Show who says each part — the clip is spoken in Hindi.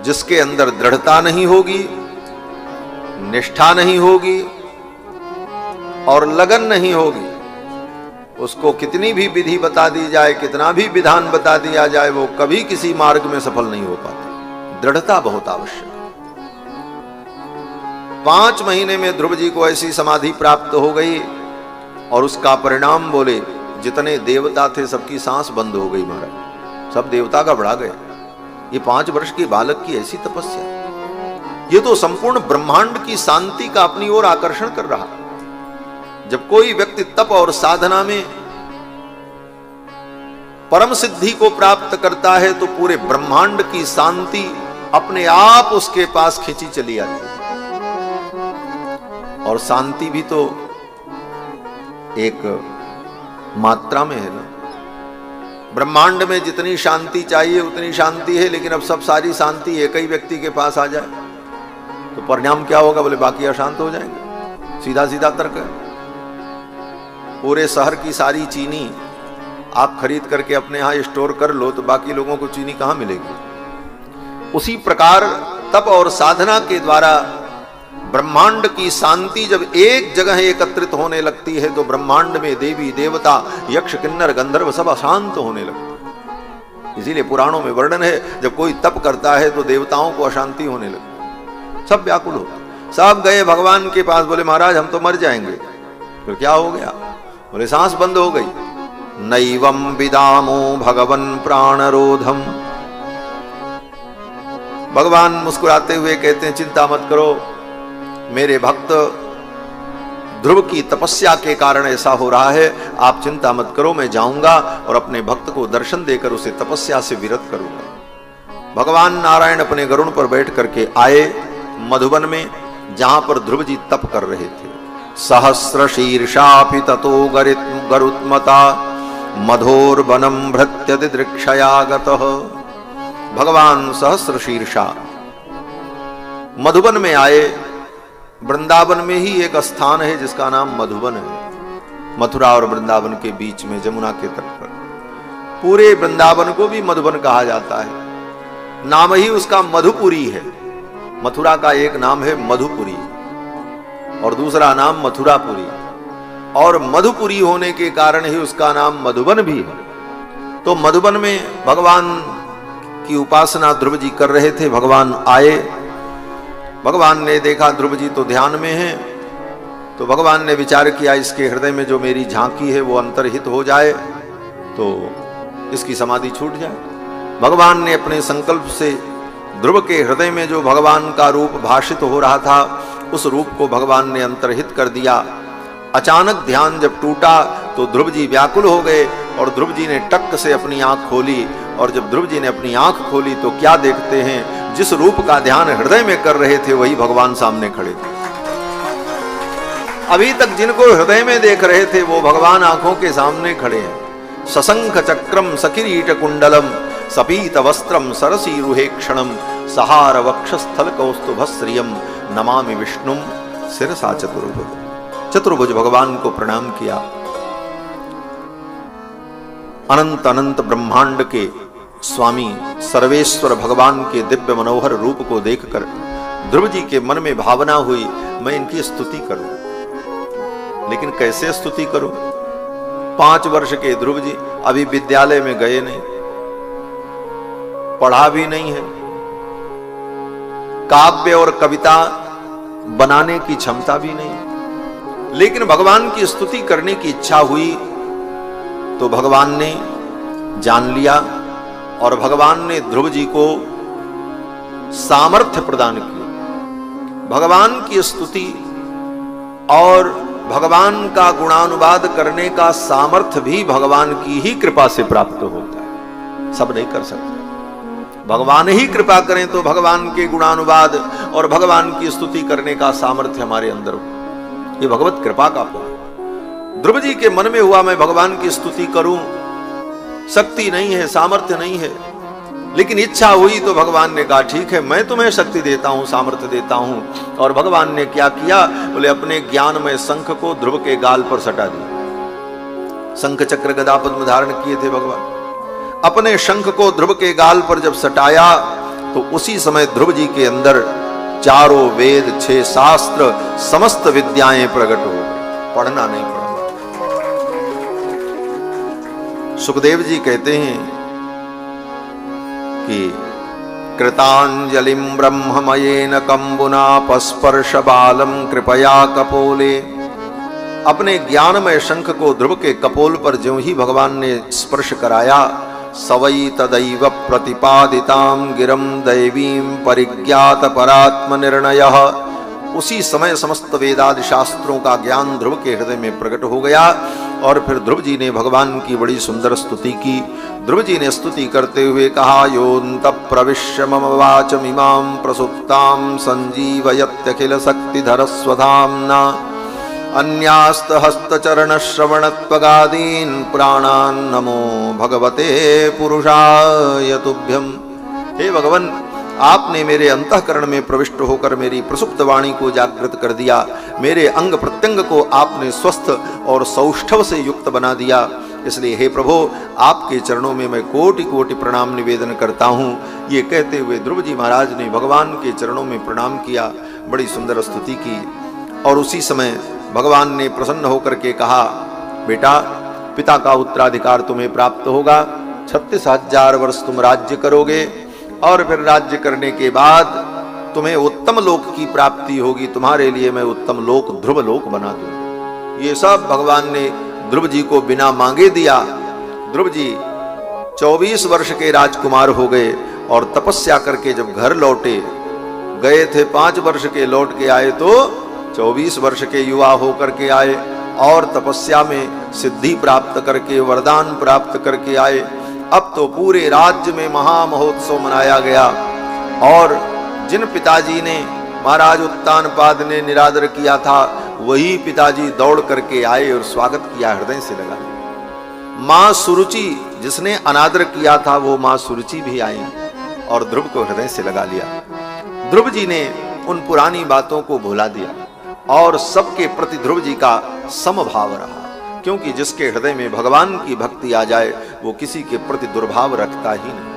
Speaker 1: जिसके अंदर दृढ़ता नहीं होगी, निष्ठा नहीं होगी और लगन नहीं होगी, उसको कितनी भी विधि बता दी जाए, कितना भी विधान बता दिया जाए, वो कभी किसी मार्ग में सफल नहीं हो पाता। दृढ़ता बहुत आवश्यक। 5 महीने में ध्रुव जी को ऐसी समाधि प्राप्त हो गई और उसका परिणाम बोले जितने देवता थे सबकी सांस बंद हो गई महाराज, सब देवता का बढ़ा गए। ये 5 वर्ष के बालक की ऐसी तपस्या, ये तो संपूर्ण ब्रह्मांड की शांति का अपनी ओर आकर्षण कर रहा। जब कोई व्यक्ति तप और साधना में परम सिद्धि को प्राप्त करता है तो पूरे ब्रह्मांड की शांति अपने आप उसके पास खींची चली आती है। और शांति भी तो एक मात्रा में है ना। ब्रह्मांड में जितनी शांति चाहिए उतनी शांति है, लेकिन अब सब सारी शांति एक ही व्यक्ति के पास आ जाए तो परिणाम क्या होगा? बोले बाकी अशांत हो जाएंगे। सीधा सीधा तर्क है। पूरे शहर की सारी चीनी आप खरीद करके अपने यहां स्टोर कर लो तो बाकी लोगों को चीनी कहां मिलेगी? उसी प्रकार तप और साधना के द्वारा ब्रह्मांड की शांति जब एक जगह एकत्रित होने लगती है तो ब्रह्मांड में देवी देवता यक्ष किन्नर गंधर्व सब अशांत होने लगते हैं। इसीलिए पुराणों में वर्णन है जब कोई तप करता है तो देवताओं को अशांति होने लगती, सब व्याकुल हो। सब गए भगवान के पास, बोले महाराज हम तो मर जाएंगे। फिर क्या हो गया? बोले सांस बंद हो गई। नैवम विदामो भगवन प्राणरोधम। भगवान मुस्कुराते हुए कहते हैं चिंता मत करो, मेरे भक्त ध्रुव की तपस्या के कारण ऐसा हो रहा है, आप चिंता मत करो, मैं जाऊंगा और अपने भक्त को दर्शन देकर उसे तपस्या से विरत करूंगा। भगवान नारायण अपने गरुड़ पर बैठ करके आए मधुबन में, जहां पर ध्रुव जी तप कर रहे थे। सहस्र शीर्षापि ततो गरुत्मता मधोर्वनम भृत्यति दृक्षयागतः। भगवान सहस्र शीर्षा मधुबन में आए। वृंदावन में ही एक स्थान है जिसका नाम मधुबन है, मथुरा और वृंदावन के बीच में जमुना के तट पर। पूरे वृंदावन को भी मधुबन कहा जाता है, नाम ही उसका मधुपुरी है। मथुरा का एक नाम है मधुपुरी और दूसरा नाम मथुरापुरी, और मधुपुरी होने के कारण ही उसका नाम मधुबन भी है। तो मधुबन में भगवान की उपासना ध्रुव जी कर रहे थे। भगवान आए, भगवान ने देखा ध्रुव जी तो ध्यान में हैं, तो भगवान ने विचार किया इसके हृदय में जो मेरी झांकी है वो अंतर्हित हो जाए तो इसकी समाधि छूट जाए। भगवान ने अपने संकल्प से ध्रुव के हृदय में जो भगवान का रूप भाषित हो रहा था उस रूप को भगवान ने अंतर्हित कर दिया। अचानक ध्यान जब टूटा तो ध्रुव जी व्याकुल हो गए और ध्रुव जी ने टक से अपनी आंख खोली, और जब ध्रुव जी ने अपनी आंख खोली तो क्या देखते हैं? जिस रूप का ध्यान हृदय में कर रहे थे वही भगवान सामने खड़े थे। अभी तक जिनको हृदय में देख रहे थे वो भगवान आंखों के सामने खड़े हैं। सशंख चक्रम सकिरीट कुंडलम सपीत वस्त्रम सरसी रुहेक्षणम सहार वक्षस्थल कौस्तुभश्रियम नमामि विष्णुम शिरसा चतुर्भुज। चतुर्भुज भगवान को प्रणाम किया। अनंत अनंत ब्रह्मांड के स्वामी सर्वेश्वर भगवान के दिव्य मनोहर रूप को देखकर ध्रुव जी के मन में भावना हुई मैं इनकी स्तुति करूं, लेकिन कैसे स्तुति करूं? 5 वर्ष के ध्रुव जी अभी विद्यालय में गए नहीं, पढ़ा भी नहीं है, काव्य और कविता बनाने की क्षमता भी नहीं, लेकिन भगवान की स्तुति करने की इच्छा हुई तो भगवान ने जान लिया और भगवान ने ध्रुव जी को सामर्थ्य प्रदान किया। भगवान की स्तुति और भगवान का गुणानुवाद करने का सामर्थ्य भी भगवान की ही कृपा से प्राप्त होता है, सब नहीं कर सकते। भगवान ही कृपा करें तो भगवान के गुणानुवाद और भगवान की स्तुति करने का सामर्थ्य हमारे अंदर हो। ये भगवत कृपा का फल। ध्रुव जी के मन में हुआ मैं भगवान की स्तुति करूं, शक्ति नहीं है, सामर्थ्य नहीं है, लेकिन इच्छा हुई तो भगवान ने कहा ठीक है मैं तुम्हें शक्ति देता हूं, सामर्थ्य देता हूं। और भगवान ने क्या किया? बोले अपने ज्ञानमय शंख को ध्रुव के गाल पर सटा दिया। शंख चक्र गदा पद्म धारण किए थे भगवान। अपने शंख को ध्रुव के गाल पर जब सटाया तो उसी समय ध्रुव जी के अंदर चारों वेद, 6 शास्त्र, समस्त विद्याएं प्रकट हो गई। पढ़ना नहीं पड़ा। सुखदेव जी कहते हैं कि कृतांजलिं ब्रह्ममयेन कंबुना पस्पर्श बालम कृपया कपोले। अपने ज्ञानमय शंख को ध्रुव के कपोल पर ज्यों ही भगवान ने स्पर्श कराया, सवई तदैव प्रतिपादितां गिरं दैवीं परिज्ञात परात्म निर्णयः। उसी समय समस्त वेदादि शास्त्रों का ज्ञान ध्रुव के हृदय में प्रकट हो गया। और फिर ध्रुव जी ने भगवान की बड़ी सुंदर स्तुति की। ध्रुव जी ने स्तुति करते हुए कहा, योऽन्त प्रविश्य मम वाचमिमां प्रसुप्तां संजीवयत्यखिल शक्तिधर स्वधाम्ना अन्यास्त हस्तचरण श्रवणत्वगादीन् प्राणान् नमो भगवते पुरुषाय तुभ्यम्। हे भगवान, आपने मेरे अंतःकरण में प्रविष्ट होकर मेरी प्रसुप्त वाणी को जागृत कर दिया। मेरे अंग प्रत्यंग को आपने स्वस्थ और सौष्ठव से युक्त बना दिया। इसलिए हे प्रभु, आपके चरणों में मैं कोटि कोटि प्रणाम निवेदन करता हूँ। ये कहते हुए ध्रुव जी महाराज ने भगवान के चरणों में प्रणाम किया, बड़ी सुंदर स्तुति की। और उसी समय भगवान ने प्रसन्न होकर के कहा, बेटा, पिता का उत्तराधिकार तुम्हें प्राप्त होगा। 36,000 वर्ष तुम राज्य करोगे और फिर राज्य करने के बाद तुम्हें उत्तम लोक की प्राप्ति होगी। तुम्हारे लिए मैं उत्तम लोक ध्रुव लोक बना दूं। ये सब भगवान ने ध्रुव जी को बिना मांगे दिया। ध्रुव जी 24 वर्ष के राजकुमार हो गए और तपस्या करके जब घर लौटे, गए थे 5 वर्ष के, लौट के आए तो 24 वर्ष के युवा होकर के आए और तपस्या में सिद्धि प्राप्त करके, वरदान प्राप्त करके आए। अब तो पूरे राज्य में महामहोत्सव मनाया गया और जिन पिताजी ने महाराज उत्तानपाद ने निरादर किया था, वही पिताजी दौड़ करके आए और स्वागत किया, हृदय से लगा। मां सुरुचि जिसने अनादर किया था, वो मां सुरुचि भी आई और ध्रुव को हृदय से लगा लिया। ध्रुव जी ने उन पुरानी बातों को भुला दिया और सबके प्रति ध्रुव जी का समभाव रहा, क्योंकि जिसके हृदय में भगवान की भक्ति आ जाए वो किसी के प्रति दुर्भाव रखता ही नहीं।